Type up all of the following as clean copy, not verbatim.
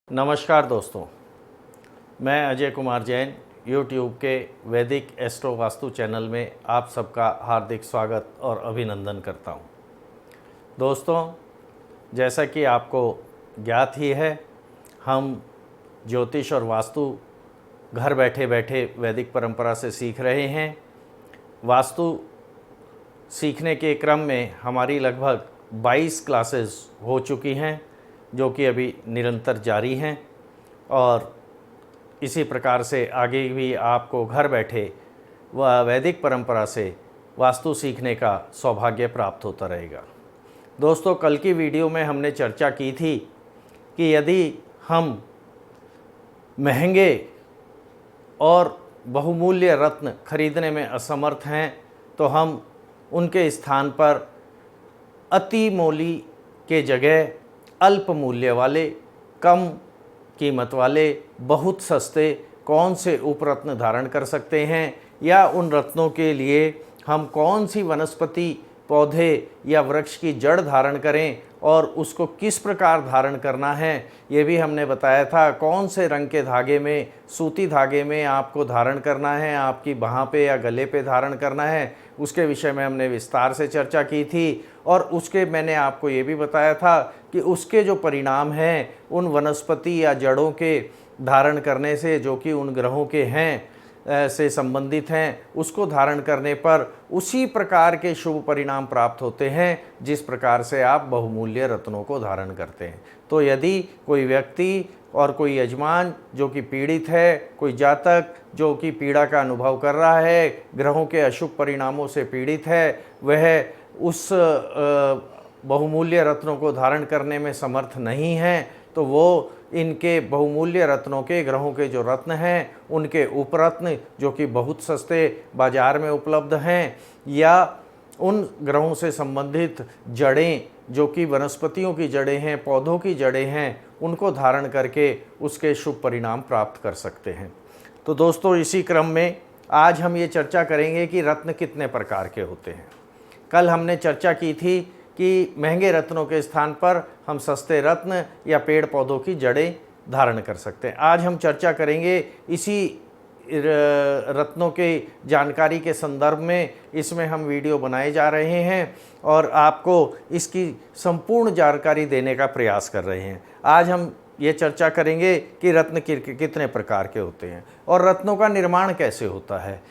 नमस्कार दोस्तों, मैं अजय कुमार जैन यूट्यूब के वैदिक एस्ट्रो वास्तु चैनल में आप सबका हार्दिक स्वागत और अभिनंदन करता हूं। दोस्तों, जैसा कि आपको ज्ञात ही है, हम ज्योतिष और वास्तु घर बैठे बैठे वैदिक परंपरा से सीख रहे हैं। वास्तु सीखने के क्रम में हमारी लगभग 22 क्लासेस हो चुकी हैं, जो कि अभी निरंतर जारी हैं और इसी प्रकार से आगे भी आपको घर बैठे व वैदिक परंपरा से वास्तु सीखने का सौभाग्य प्राप्त होता रहेगा। दोस्तों, कल की वीडियो में हमने चर्चा की थी कि यदि हम महंगे और बहुमूल्य रत्न खरीदने में असमर्थ हैं तो हम उनके स्थान पर अति मोली के जगह अल्प मूल्य वाले, कम कीमत वाले, बहुत सस्ते कौन से उपरत्न धारण कर सकते हैं, या उन रत्नों के लिए हम कौन सी वनस्पति, पौधे या वृक्ष की जड़ धारण करें और उसको किस प्रकार धारण करना है, ये भी हमने बताया था। कौन से रंग के धागे में, सूती धागे में आपको धारण करना है, आपकी बाह पे या गले पे धारण करना है, उसके विषय में हमने विस्तार से चर्चा की थी। और उसके मैंने आपको ये भी बताया था कि उसके जो परिणाम हैं उन वनस्पति या जड़ों के धारण करने से, जो कि उन ग्रहों के हैं से संबंधित हैं, उसको धारण करने पर उसी प्रकार के शुभ परिणाम प्राप्त होते हैं जिस प्रकार से आप बहुमूल्य रत्नों को धारण करते हैं। तो यदि कोई व्यक्ति और कोई यजमान जो कि पीड़ित है, कोई जातक जो कि पीड़ा का अनुभव कर रहा है, ग्रहों के अशुभ परिणामों से पीड़ित है, वह उस बहुमूल्य रत्नों को धारण करने में समर्थ नहीं है, तो वो इनके बहुमूल्य रत्नों के, ग्रहों के जो रत्न हैं उनके उपरत्न जो कि बहुत सस्ते बाज़ार में उपलब्ध हैं, या उन ग्रहों से संबंधित जड़ें जो कि वनस्पतियों की जड़ें हैं, पौधों की जड़ें हैं, उनको धारण करके उसके शुभ परिणाम प्राप्त कर सकते हैं। तो दोस्तों, इसी क्रम में आज हम ये चर्चा करेंगे कि रत्न कितने प्रकार के होते हैं। कल हमने चर्चा की थी कि महंगे रत्नों के स्थान पर हम सस्ते रत्न या पेड़ पौधों की जड़ें धारण कर सकते हैं। आज हम चर्चा करेंगे इसी रत्नों के जानकारी के संदर्भ में। इसमें हम वीडियो बनाए जा रहे हैं और आपको इसकी संपूर्ण जानकारी देने का प्रयास कर रहे हैं। आज हम ये चर्चा करेंगे कि रत्न कितने प्रकार के होते हैं और रत्नों का निर्माण कैसे होता है।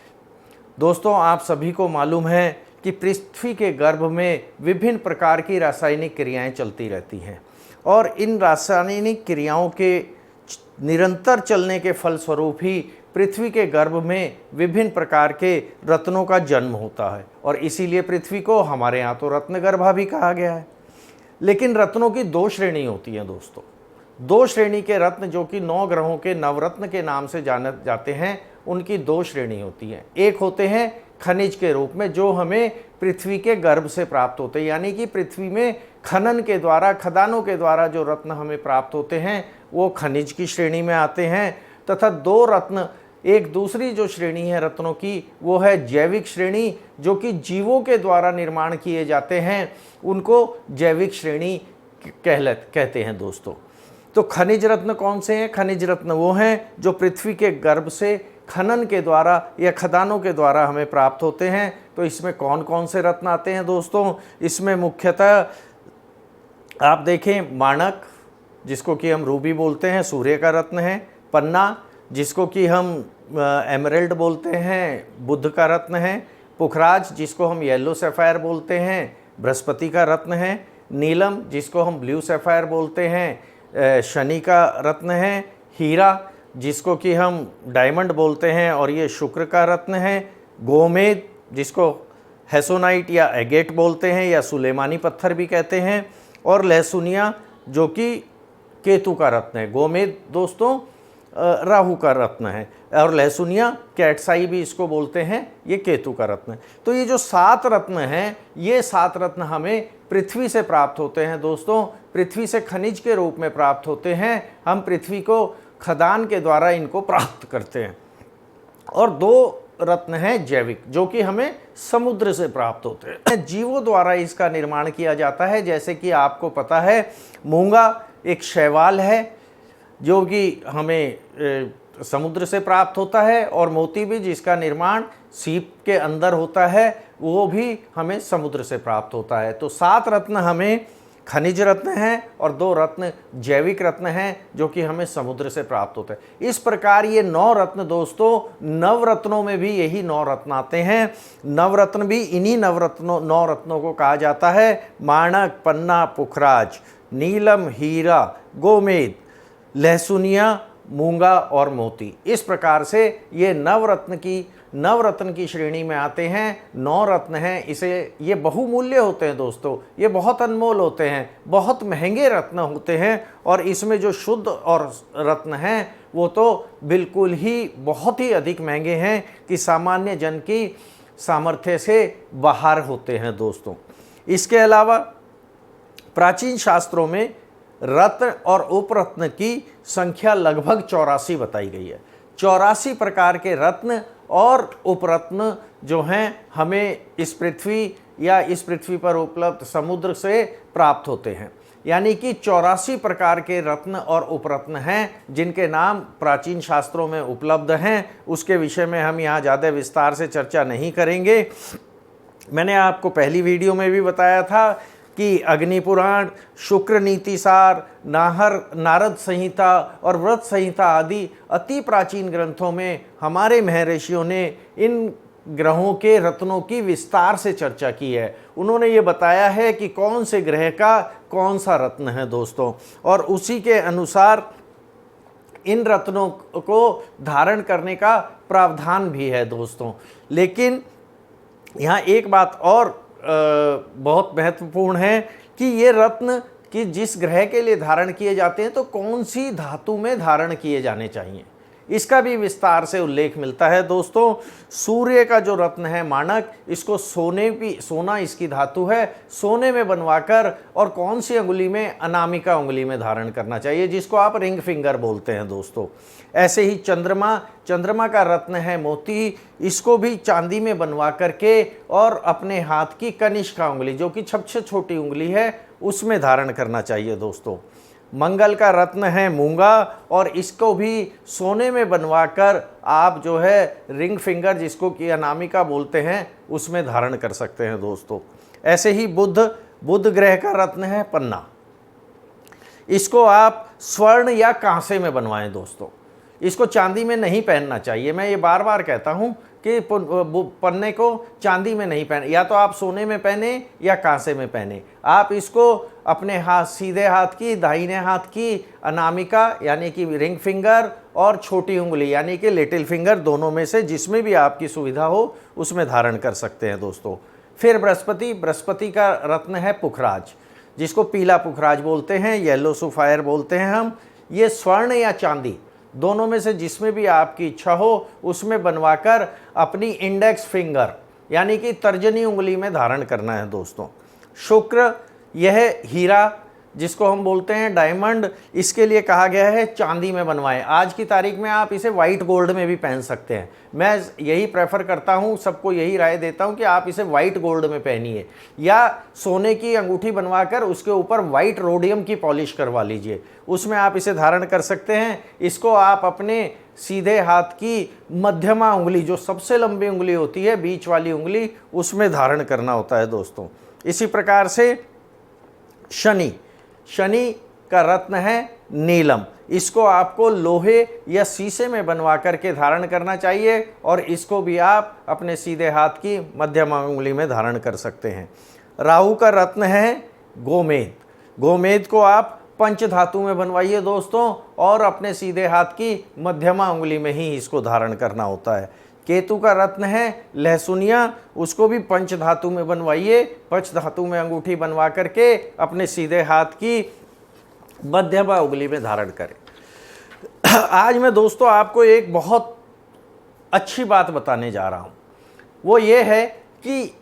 दोस्तों, आप सभी को मालूम है कि पृथ्वी के गर्भ में विभिन्न प्रकार की रासायनिक क्रियाएं चलती रहती हैं और इन रासायनिक क्रियाओं के निरंतर चलने के फलस्वरूप ही पृथ्वी के गर्भ में विभिन्न प्रकार के रत्नों का जन्म होता है और इसीलिए पृथ्वी को हमारे यहाँ तो रत्नगर्भा भी कहा गया है। लेकिन रत्नों की दो श्रेणी होती हैं दोस्तों। दो श्रेणी के रत्न जो कि 9 ग्रहों के नवरत्न के नाम से जाने जाते हैं, उनकी दो श्रेणी होती हैं। एक होते हैं खनिज के रूप में, जो हमें पृथ्वी के गर्भ से प्राप्त होते हैं, यानी कि पृथ्वी में खनन के द्वारा, खदानों के द्वारा जो रत्न हमें प्राप्त होते हैं वो खनिज की श्रेणी में आते हैं। तथा दो रत्न, एक दूसरी जो श्रेणी है रत्नों की, वो है जैविक श्रेणी, जो कि जीवों के द्वारा निर्माण किए जाते हैं, उनको जैविक श्रेणी कहते हैं दोस्तों। तो खनिज रत्न कौन से हैं? खनिज रत्न वो हैं जो पृथ्वी के गर्भ से खनन के द्वारा या खदानों के द्वारा हमें प्राप्त होते हैं। तो इसमें कौन कौन से रत्न आते हैं दोस्तों? इसमें मुख्यतः आप देखें, माणक जिसको कि हम रूबी बोलते हैं, सूर्य का रत्न है। पन्ना जिसको कि हम एमराल्ड बोलते हैं, बुध का रत्न है। पुखराज जिसको हम येलो सैफायर बोलते हैं, बृहस्पति का रत्न है। नीलम जिसको हम ब्लू सैफायर बोलते हैं, शनि का रत्न है। हीरा जिसको कि हम डायमंड बोलते हैं और ये शुक्र का रत्न है। गोमेद जिसको हेसोनाइट या एगेट बोलते हैं या सुलेमानी पत्थर भी कहते हैं। और लहसुनिया जो कि केतु का रत्न है। गोमेद दोस्तों राहु का रत्न है और लहसुनिया कैटसाई भी इसको बोलते हैं, ये केतु का रत्न है। तो ये जो 7 रत्न हैं, ये 7 रत्न हमें पृथ्वी से प्राप्त होते हैं दोस्तों। पृथ्वी से खनिज के रूप में प्राप्त होते हैं। हम पृथ्वी को खदान के द्वारा इनको प्राप्त करते हैं। और 2 रत्न हैं जैविक, जो कि हमें समुद्र से प्राप्त होते हैं। जीवों द्वारा इसका निर्माण किया जाता है। जैसे कि आपको पता है, मूंगा एक शैवाल है जो कि हमें समुद्र से प्राप्त होता है, और मोती भी जिसका निर्माण सीप के अंदर होता है वो भी हमें समुद्र से प्राप्त होता है। तो 7 रत्न हमें खनिज रत्न हैं और 2 रत्न जैविक रत्न हैं जो कि हमें समुद्र से प्राप्त होते हैं। इस प्रकार ये 9 रत्न दोस्तों, नवरत्नों में भी यही 9 रत्न आते हैं। नवरत्न भी इन्हीं 9 रत्नों को कहा जाता है। माणक, पन्ना, पुखराज, नीलम, हीरा, गोमेद, लहसुनिया, मूंगा और मोती। इस प्रकार से ये नवरत्न की श्रेणी में आते हैं। 9 रत्न हैं। ये बहुमूल्य होते हैं दोस्तों, ये बहुत अनमोल होते हैं, बहुत महंगे रत्न होते हैं। और इसमें जो शुद्ध और रत्न हैं वो तो बिल्कुल ही बहुत ही अधिक महंगे हैं कि सामान्य जन की सामर्थ्य से बाहर होते हैं दोस्तों। इसके अलावा प्राचीन शास्त्रों में रत्न और उपरत्न की संख्या लगभग 84 बताई गई है। 84 प्रकार के रत्न और उपरत्न जो हैं हमें इस पृथ्वी पर उपलब्ध समुद्र से प्राप्त होते हैं। यानी कि 84 प्रकार के रत्न और उपरत्न हैं जिनके नाम प्राचीन शास्त्रों में उपलब्ध हैं। उसके विषय में हम यहाँ ज़्यादा विस्तार से चर्चा नहीं करेंगे। मैंने आपको पहली वीडियो में भी बताया था कि अग्नि पुराण, शुक्र नीतिसार, नारद संहिता और व्रत संहिता आदि अति प्राचीन ग्रंथों में हमारे महर्षियों ने इन ग्रहों के रत्नों की विस्तार से चर्चा की है। उन्होंने ये बताया है कि कौन से ग्रह का कौन सा रत्न है दोस्तों, और उसी के अनुसार इन रत्नों को धारण करने का प्रावधान भी है दोस्तों। लेकिन यहाँ एक बात और बहुत महत्वपूर्ण है कि ये रत्न कि जिस ग्रह के लिए धारण किए जाते हैं तो कौन सी धातु में धारण किए जाने चाहिए, इसका भी विस्तार से उल्लेख मिलता है दोस्तों। सूर्य का जो रत्न है माणक, इसको सोना इसकी धातु है, सोने में बनवाकर और कौन सी अंगुली में, अनामिका अंगुली में धारण करना चाहिए, जिसको आप रिंग फिंगर बोलते हैं दोस्तों। ऐसे ही चंद्रमा का रत्न है मोती, इसको भी चांदी में बनवा करके और अपने हाथ की कनिष्का उंगली जो कि सबसे छोटी उंगली है उसमें धारण करना चाहिए दोस्तों। मंगल का रत्न है मूंगा, और इसको भी सोने में बनवाकर आप जो है रिंग फिंगर जिसको कि अनामिका बोलते हैं उसमें धारण कर सकते हैं दोस्तों। ऐसे ही बुध ग्रह का रत्न है पन्ना, इसको आप स्वर्ण या कांसे में बनवाएं दोस्तों। इसको चांदी में नहीं पहनना चाहिए। मैं ये बार बार कहता हूँ कि पन्ने को चांदी में नहीं पहने, या तो आप सोने में पहने या कांसे में पहने। आप इसको अपने हाथ, सीधे हाथ की, दाहिने हाथ की अनामिका यानी कि रिंग फिंगर और छोटी उंगली यानी कि लिटिल फिंगर, दोनों में से जिसमें भी आपकी सुविधा हो उसमें धारण कर सकते हैं दोस्तों। फिर बृहस्पति का रत्न है पुखराज, जिसको पीला पुखराज बोलते हैं, येलो सफायर बोलते हैं हम। ये स्वर्ण या चांदी दोनों में से जिसमें भी आपकी इच्छा हो उसमें बनवाकर अपनी इंडेक्स फिंगर यानी कि तर्जनी उंगली में धारण करना है दोस्तों। शुक्र, यह हीरा जिसको हम बोलते हैं डायमंड, इसके लिए कहा गया है चांदी में बनवाएं। आज की तारीख में आप इसे वाइट गोल्ड में भी पहन सकते हैं। मैं यही प्रेफर करता हूं, सबको यही राय देता हूं कि आप इसे वाइट गोल्ड में पहनिए, या सोने की अंगूठी बनवाकर उसके ऊपर वाइट रोडियम की पॉलिश करवा लीजिए, उसमें आप इसे धारण कर सकते हैं। इसको आप अपने सीधे हाथ की मध्यमा उंगली, जो सबसे लंबी उंगली होती है, बीच वाली उंगली, उसमें धारण करना होता है दोस्तों। इसी प्रकार से शनि का रत्न है नीलम, इसको आपको लोहे या शीशे में बनवा करके धारण करना चाहिए, और इसको भी आप अपने सीधे हाथ की मध्यमा उंगली में धारण कर सकते हैं। राहु का रत्न है गोमेद को आप पंच धातु में बनवाइए दोस्तों, और अपने सीधे हाथ की मध्यमा उंगली में ही इसको धारण करना होता है। केतु का रत्न है लहसुनिया, उसको भी पंच धातु में बनवाइए, पंच धातु में अंगूठी बनवा करके अपने सीधे हाथ की मध्यमा उंगली में धारण करें। आज मैं दोस्तों आपको एक बहुत अच्छी बात बताने जा रहा हूं, वो ये है कि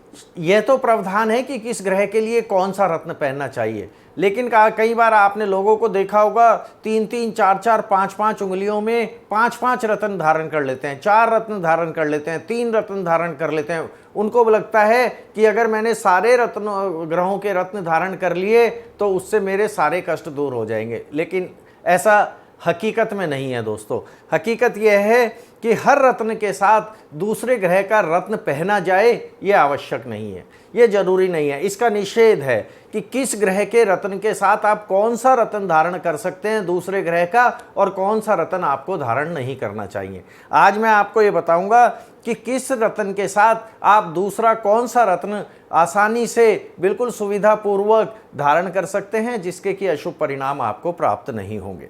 यह तो प्रावधान है कि किस ग्रह के लिए कौन सा रत्न पहनना चाहिए, लेकिन कई बार आपने लोगों को देखा होगा 3-3, 4-4, 5-5 उंगलियों में 5-5 रत्न धारण कर लेते हैं, 4 रत्न धारण कर लेते हैं, 3 रत्न धारण कर लेते हैं। उनको लगता है कि अगर मैंने सारे ग्रहों के रत्न धारण कर लिए तो उससे मेरे सारे कष्ट दूर हो जाएंगे, लेकिन ऐसा हकीकत में नहीं है दोस्तों। हकीकत यह है कि हर रत्न के साथ दूसरे ग्रह का रत्न पहना जाए, ये आवश्यक नहीं है, ये जरूरी नहीं है। इसका निषेध है कि किस ग्रह के रत्न के साथ आप कौन सा रत्न धारण कर सकते हैं दूसरे ग्रह का, और कौन सा रत्न आपको धारण नहीं करना चाहिए। आज मैं आपको ये बताऊंगा कि किस रत्न के साथ आप दूसरा कौन सा रत्न आसानी से बिल्कुल सुविधापूर्वक धारण कर सकते हैं, जिसके कि अशुभ परिणाम आपको प्राप्त नहीं होंगे।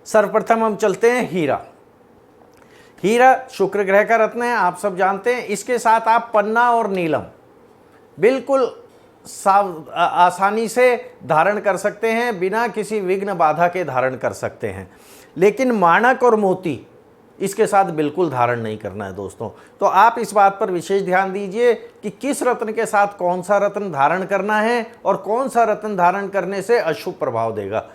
सर्वप्रथम हम चलते हैं हीरा। हीरा शुक्र ग्रह का रत्न है, आप सब जानते हैं। इसके साथ आप पन्ना और नीलम बिल्कुल आसानी से धारण कर सकते हैं, बिना किसी विघ्न बाधा के धारण कर सकते हैं। लेकिन माणक और मोती इसके साथ बिल्कुल धारण नहीं करना है दोस्तों। तो आप इस बात पर विशेष ध्यान दीजिए कि किस रत्न के साथ कौन सा रत्न धारण करना है और कौन सा रत्न धारण करने से अशुभ प्रभाव देगा।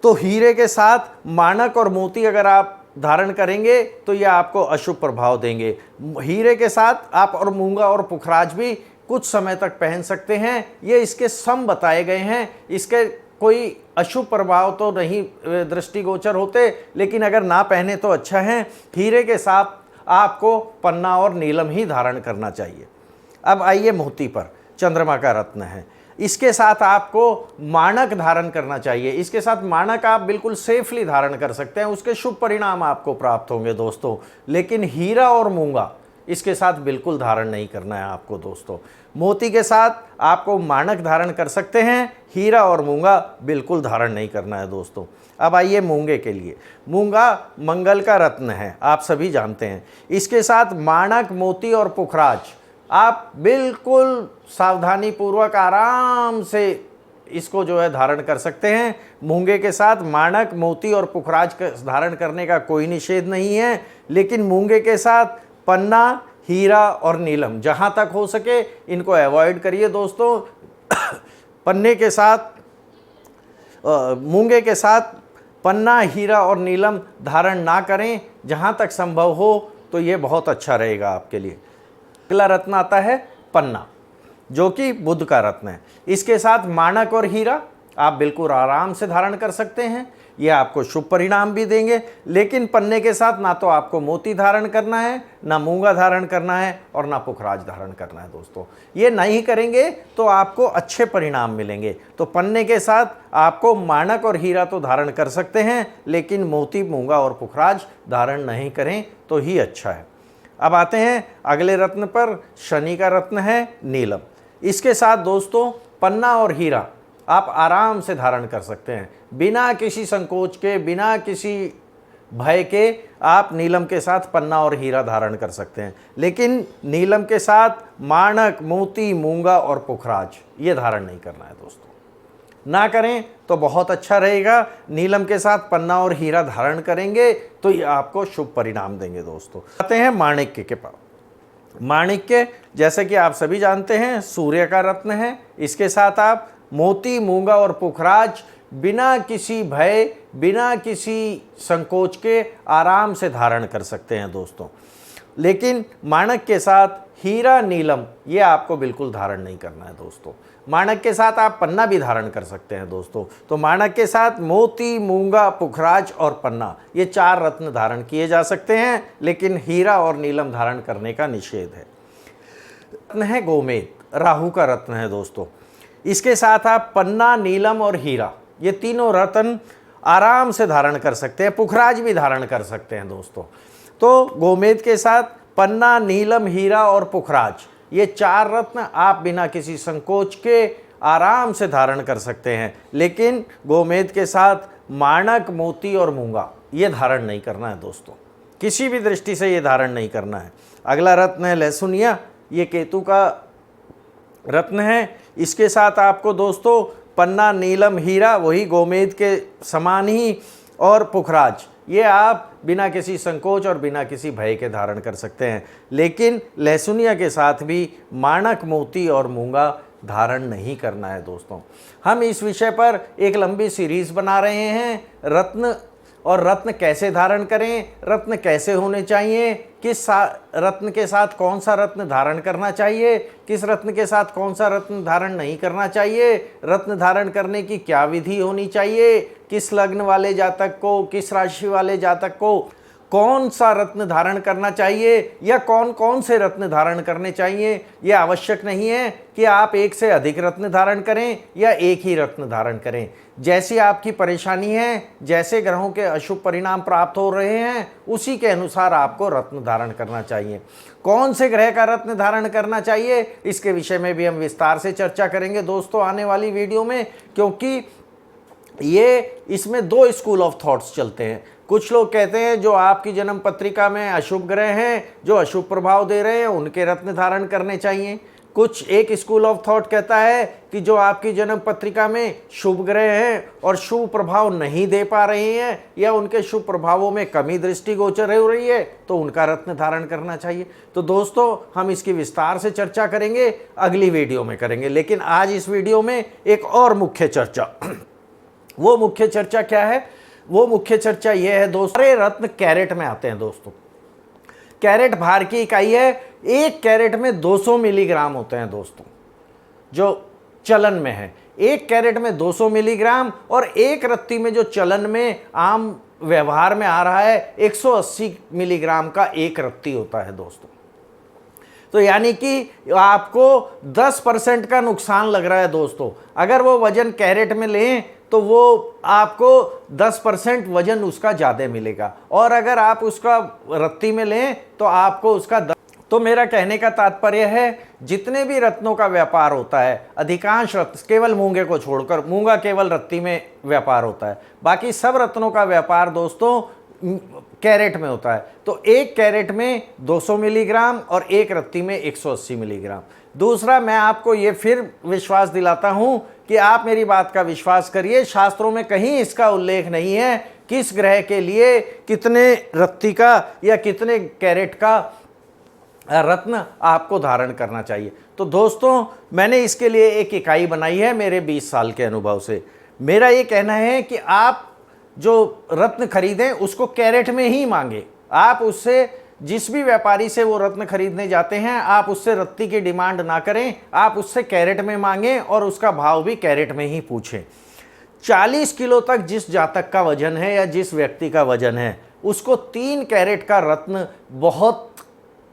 तो हीरे के साथ माणक और मोती अगर आप धारण करेंगे तो ये आपको अशुभ प्रभाव देंगे। हीरे के साथ आप और मूंगा और पुखराज भी कुछ समय तक पहन सकते हैं, ये इसके सम बताए गए हैं। इसके कोई अशुभ प्रभाव तो नहीं दृष्टिगोचर होते, लेकिन अगर ना पहने तो अच्छा है। हीरे के साथ आपको पन्ना और नीलम ही धारण करना चाहिए। अब आइए मोती पर, चंद्रमा का रत्न है। इसके साथ आपको माणक धारण करना चाहिए। इसके साथ माणक आप बिल्कुल सेफली धारण कर सकते हैं, उसके शुभ परिणाम आपको प्राप्त होंगे दोस्तों। लेकिन हीरा और मूंगा इसके साथ बिल्कुल धारण नहीं करना है आपको दोस्तों। मोती के साथ आपको माणक धारण कर सकते हैं, हीरा और मूंगा बिल्कुल धारण नहीं करना है दोस्तों। अब आइए मूंगे के लिए। मूंगा मंगल का रत्न है, आप सभी जानते हैं। इसके साथ माणक, मोती और पुखराज आप बिल्कुल सावधानी पूर्वक आराम से इसको जो है धारण कर सकते हैं। मूंगे के साथ माणक, मोती और पुखराज का धारण करने का कोई निषेध नहीं है, लेकिन मूंगे के साथ पन्ना, हीरा और नीलम जहां तक हो सके इनको अवॉइड करिए दोस्तों। पन्ने के साथ मूंगे के साथ पन्ना, हीरा और नीलम धारण ना करें, जहां तक संभव हो तो ये बहुत अच्छा रहेगा आपके लिए। अगला रत्न आता है पन्ना, जो कि बुध का रत्न है। इसके साथ माणक और हीरा आप बिल्कुल आराम से धारण कर सकते हैं, ये आपको शुभ परिणाम भी देंगे। लेकिन पन्ने के साथ ना तो आपको मोती धारण करना है, ना मूंगा धारण करना है और ना पुखराज धारण करना है दोस्तों। ये नहीं करेंगे तो आपको अच्छे परिणाम मिलेंगे। तो पन्ने के साथ आपको माणक और हीरा तो धारण कर सकते हैं, लेकिन मोती, मूंगा और पुखराज धारण नहीं करें तो ही अच्छा है। अब आते हैं अगले रत्न पर, शनि का रत्न है नीलम। इसके साथ दोस्तों पन्ना और हीरा आप आराम से धारण कर सकते हैं, बिना किसी संकोच के, बिना किसी भय के आप नीलम के साथ पन्ना और हीरा धारण कर सकते हैं। लेकिन नीलम के साथ माणक, मोती, मूंगा और पुखराज ये धारण नहीं करना है दोस्तों। ना करें तो बहुत अच्छा रहेगा। नीलम के साथ पन्ना और हीरा धारण करेंगे तो ये आपको शुभ परिणाम देंगे दोस्तों। आते हैं माणिक्य के पास। माणिक्य जैसे कि आप सभी जानते हैं सूर्य का रत्न है। इसके साथ आप मोती, मूंगा और पुखराज बिना किसी भय, बिना किसी संकोच के आराम से धारण कर सकते हैं दोस्तों। लेकिन माणक के साथ हीरा, नीलम ये आपको बिल्कुल धारण नहीं करना है दोस्तों। माणक के साथ आप पन्ना भी धारण कर सकते हैं दोस्तों। तो माणक के साथ मोती, मूंगा, पुखराज और पन्ना ये 4 रत्न धारण किए जा सकते हैं, लेकिन हीरा और नीलम धारण करने का निषेध है। रत्न है गोमेद, राहु का रत्न है दोस्तों। इसके साथ आप पन्ना, नीलम और हीरा ये तीनों रत्न आराम से धारण कर सकते हैं, पुखराज भी धारण कर सकते हैं दोस्तों। तो गोमेद के साथ पन्ना, नीलम, हीरा और पुखराज ये 4 रत्न आप बिना किसी संकोच के आराम से धारण कर सकते हैं। लेकिन गोमेद के साथ माणक, मोती और मूंगा ये धारण नहीं करना है दोस्तों, किसी भी दृष्टि से ये धारण नहीं करना है। अगला रत्न है लहसुनिया, ये केतु का रत्न है। इसके साथ आपको दोस्तों पन्ना, नीलम, हीरा वही गोमेद के समान ही और पुखराज ये आप बिना किसी संकोच और बिना किसी भय के धारण कर सकते हैं। लेकिन लहसुनिया के साथ भी माणक, मोती और मूंगा धारण नहीं करना है दोस्तों। हम इस विषय पर एक लंबी सीरीज बना रहे हैं, रत्न और रत्न कैसे धारण करें, रत्न कैसे होने चाहिए, रत्न के साथ कौन सा रत्न धारण करना चाहिए, किस रत्न के साथ कौन सा रत्न धारण नहीं करना चाहिए, रत्न धारण करने की क्या विधि होनी चाहिए, किस लग्न वाले जातक को, किस राशि वाले जातक को कौन सा रत्न धारण करना चाहिए या कौन कौन से रत्न धारण करने चाहिए। यह आवश्यक नहीं है कि आप एक से अधिक रत्न धारण करें या एक ही रत्न धारण करें। जैसी आपकी परेशानी है, जैसे ग्रहों के अशुभ परिणाम प्राप्त हो रहे हैं, उसी के अनुसार आपको रत्न धारण करना चाहिए। कौन से ग्रह का रत्न धारण करना चाहिए, इसके विषय में भी हम विस्तार से चर्चा करेंगे दोस्तों आने वाली वीडियो में, क्योंकि इसमें दो स्कूल ऑफ थॉट्स चलते हैं। कुछ लोग कहते हैं जो आपकी जन्म पत्रिका में अशुभ ग्रह हैं, जो अशुभ प्रभाव दे रहे हैं, उनके रत्न धारण करने चाहिए। कुछ एक स्कूल ऑफ थॉट कहता है कि जो आपकी जन्म पत्रिका में शुभ ग्रह हैं और शुभ प्रभाव नहीं दे पा रहे हैं या उनके शुभ प्रभावों में कमी दृष्टिगोचर हो रही है, तो उनका रत्न धारण करना चाहिए। तो दोस्तों हम इसकी विस्तार से चर्चा करेंगे, अगली वीडियो में करेंगे। लेकिन आज इस वीडियो में एक और मुख्य चर्चा वो मुख्य चर्चा क्या है? वो मुख्य चर्चा यह है दोस्तों, सारे रत्न कैरेट में आते हैं दोस्तों। कैरेट भार की इकाई है, एक कैरेट में 200 मिलीग्राम होते हैं दोस्तों, जो चलन में है। एक कैरेट में 200 मिलीग्राम और एक रत्ती में जो चलन में आम व्यवहार में आ रहा है 180 मिलीग्राम का एक रत्ती होता है दोस्तों। तो यानी कि आपको 10% का नुकसान लग रहा है दोस्तों। अगर वो वजन कैरेट में लें तो वो आपको 10% वजन उसका ज़्यादा मिलेगा, और अगर आप उसका रत्ती में लें तो आपको उसका तो मेरा कहने का तात्पर्य है, जितने भी रत्नों का व्यापार होता है, अधिकांश रत्न, केवल मूंगे को छोड़कर, मूंगा केवल रत्ती में व्यापार होता है, बाकी सब रत्नों का व्यापार दोस्तों कैरेट में होता है। तो एक कैरेट में 200 मिलीग्राम और एक रत्ती में 180 मिलीग्राम। दूसरा, मैं आपको ये फिर विश्वास दिलाता हूं कि आप मेरी बात का विश्वास करिए, शास्त्रों में कहीं इसका उल्लेख नहीं है किस ग्रह के लिए कितने रत्ती का या कितने कैरेट का रत्न आपको धारण करना चाहिए। तो दोस्तों मैंने इसके लिए एक इकाई बनाई है मेरे 20 साल के अनुभव से। मेरा ये कहना है कि आप जो रत्न खरीदें उसको कैरेट में ही मांगे। आप उससे, जिस भी व्यापारी से वो रत्न खरीदने जाते हैं, आप उससे रत्ती की डिमांड ना करें, आप उससे कैरेट में मांगें और उसका भाव भी कैरेट में ही पूछें। 40 किलो तक जिस जातक का वजन है या जिस व्यक्ति का वजन है, उसको 3 कैरेट का रत्न बहुत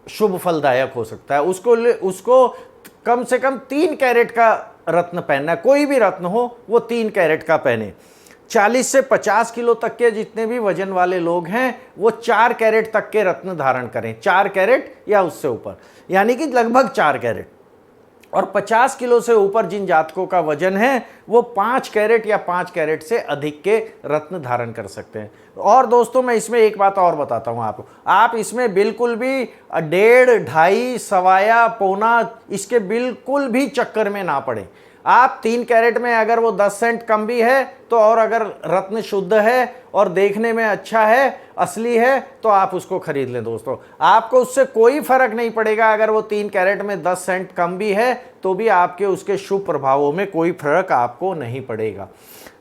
शुभ फलदायक हो सकता है। उसको कम से कम 3 कैरेट का रत्न पहनना है। कोई भी रत्न हो वो 3 कैरेट का पहने। 40 से 50 किलो तक के जितने भी वजन वाले लोग हैं वो 4 कैरेट तक के रत्न धारण करें, 4 कैरेट या उससे ऊपर, यानी कि लगभग 4 कैरेट। और 50 किलो से ऊपर जिन जातकों का वजन है वो 5 कैरेट या 5 कैरेट से अधिक के रत्न धारण कर सकते हैं। और दोस्तों मैं इसमें एक बात और बताता हूँ आपको, आप इसमें बिल्कुल भी 1.5, 2.5, सवाया, पौना, इसके बिल्कुल भी चक्कर में ना पड़े। आप 3 कैरेट में अगर वो 10 सेंट कम भी है तो, और अगर रत्न शुद्ध है और देखने में अच्छा है, असली है, तो आप उसको खरीद लें दोस्तों। आपको उससे कोई फर्क नहीं पड़ेगा। अगर वो 3 कैरेट में 10 सेंट कम भी है तो भी आपके उसके शुभ प्रभावों में कोई फर्क आपको नहीं पड़ेगा।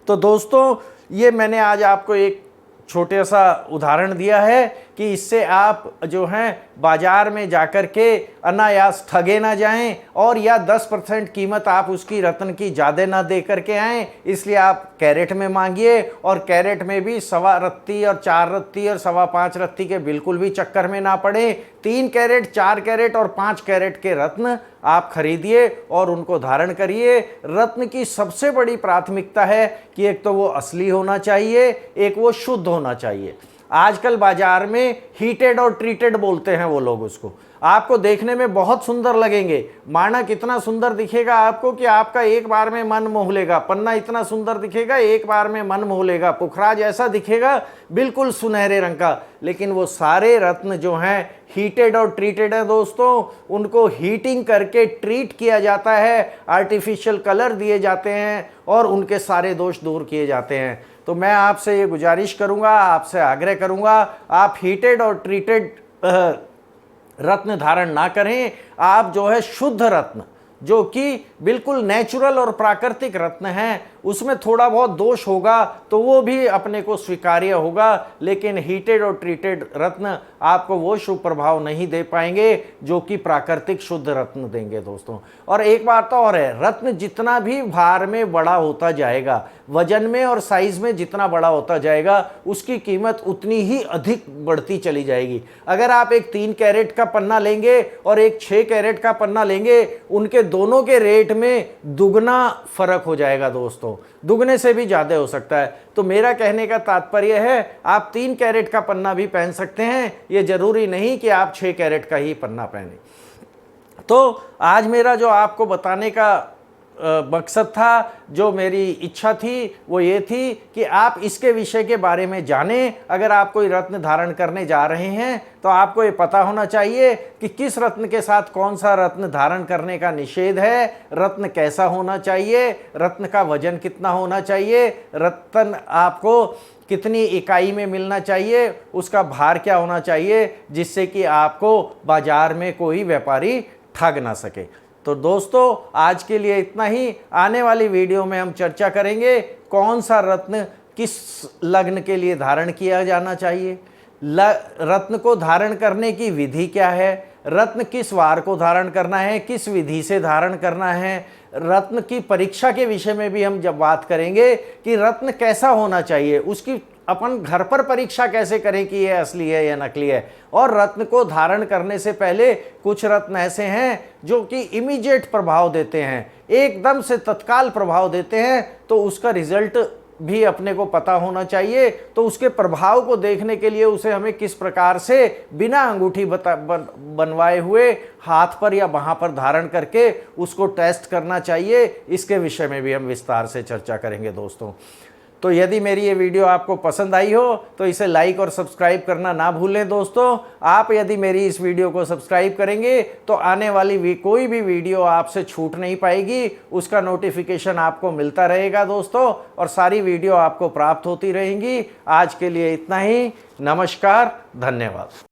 तो दोस्तों ये मैंने आज आपको एक छोटे सा उदाहरण दिया है कि इससे आप जो हैं बाजार में जाकर के अनायास ठगे ना जाएं, और या 10% कीमत आप उसकी रत्न की ज़्यादा ना दे करके आएँ। इसलिए आप कैरेट में मांगिए, और कैरेट में भी 1.25 रत्ती और 4 रत्ती और 5.25 रत्ती के बिल्कुल भी चक्कर में ना पड़े। 3 कैरेट, 4 कैरेट और 5 कैरेट के रत्न आप खरीदिए और उनको धारण करिए। रत्न की सबसे बड़ी प्राथमिकता है कि एक तो वो असली होना चाहिए, एक वो शुद्ध होना चाहिए। आजकल बाजार में हीटेड और ट्रीटेड बोलते हैं वो लोग उसको। आपको देखने में बहुत सुंदर लगेंगे, माना कितना सुंदर दिखेगा आपको कि आपका एक बार में मन मोह लेगा। पन्ना इतना सुंदर दिखेगा, एक बार में मन मोह लेगा। पुखरा जैसा दिखेगा, बिल्कुल सुनहरे रंग का। लेकिन वो सारे रत्न जो हैं हीटेड और ट्रीटेड है दोस्तों। उनको हीटिंग करके ट्रीट किया जाता है, आर्टिफिशियल कलर दिए जाते हैं और उनके सारे दोष दूर किए जाते हैं। तो मैं आपसे ये गुजारिश करूंगा, आपसे आग्रह करूंगा, आप हीटेड और ट्रीटेड रत्न धारण ना करें। आप जो है शुद्ध रत्न, जो कि बिल्कुल नेचुरल और प्राकृतिक रत्न हैं, उसमें थोड़ा बहुत दोष होगा तो वो भी अपने को स्वीकार्य होगा, लेकिन हीटेड और ट्रीटेड रत्न आपको वो शुभ प्रभाव नहीं दे पाएंगे जो कि प्राकृतिक शुद्ध रत्न देंगे दोस्तों। और एक बात तो और है, रत्न जितना भी भार में बड़ा होता जाएगा, वजन में और साइज में जितना बड़ा होता जाएगा, उसकी कीमत उतनी ही अधिक बढ़ती चली जाएगी। अगर आप एक 3 कैरेट का पन्ना लेंगे और एक 6 कैरेट का पन्ना लेंगे, उनके दोनों के रेट में दुगना फर्क हो जाएगा दोस्तों, दुगने से भी ज़्यादा हो सकता है। तो मेरा कहने का तात्पर्य है, आप 3 कैरेट का पन्ना भी पहन सकते हैं, ये जरूरी नहीं कि आप 6 कैरेट का ही पन्ना पहने। तो आज मेरा जो आपको बताने का मकसद था, जो मेरी इच्छा थी, वो ये थी कि आप इसके विषय के बारे में जानें। अगर आप कोई रत्न धारण करने जा रहे हैं तो आपको ये पता होना चाहिए कि किस रत्न के साथ कौन सा रत्न धारण करने का निषेध है, रत्न कैसा होना चाहिए, रत्न का वजन कितना होना चाहिए, रत्न आपको कितनी इकाई में मिलना चाहिए, उसका भार क्या होना चाहिए, जिससे कि आपको बाजार में कोई व्यापारी ठग ना सके। तो दोस्तों आज के लिए इतना ही। आने वाली वीडियो में हम चर्चा करेंगे कौन सा रत्न किस लग्न के लिए धारण किया जाना चाहिए, रत्न को धारण करने की विधि क्या है, रत्न किस वार को धारण करना है, किस विधि से धारण करना है, रत्न की परीक्षा के विषय में भी हम जब बात करेंगे कि रत्न कैसा होना चाहिए, उसकी अपन घर पर परीक्षा कैसे करें कि ये असली है या नकली है। और रत्न को धारण करने से पहले कुछ रत्न ऐसे हैं जो कि इमीडिएट प्रभाव देते हैं, एकदम से तत्काल प्रभाव देते हैं, तो उसका रिजल्ट भी अपने को पता होना चाहिए। तो उसके प्रभाव को देखने के लिए उसे हमें किस प्रकार से बिना अंगूठी बनवाए हुए हाथ पर या बाहाँ पर धारण करके उसको टेस्ट करना चाहिए, इसके विषय में भी हम विस्तार से चर्चा करेंगे दोस्तों। तो यदि मेरी ये वीडियो आपको पसंद आई हो तो इसे लाइक और सब्सक्राइब करना ना भूलें दोस्तों। आप यदि मेरी इस वीडियो को सब्सक्राइब करेंगे तो आने वाली कोई भी वीडियो आपसे छूट नहीं पाएगी, उसका नोटिफिकेशन आपको मिलता रहेगा दोस्तों, और सारी वीडियो आपको प्राप्त होती रहेंगी। आज के लिए इतना ही। नमस्कार, धन्यवाद।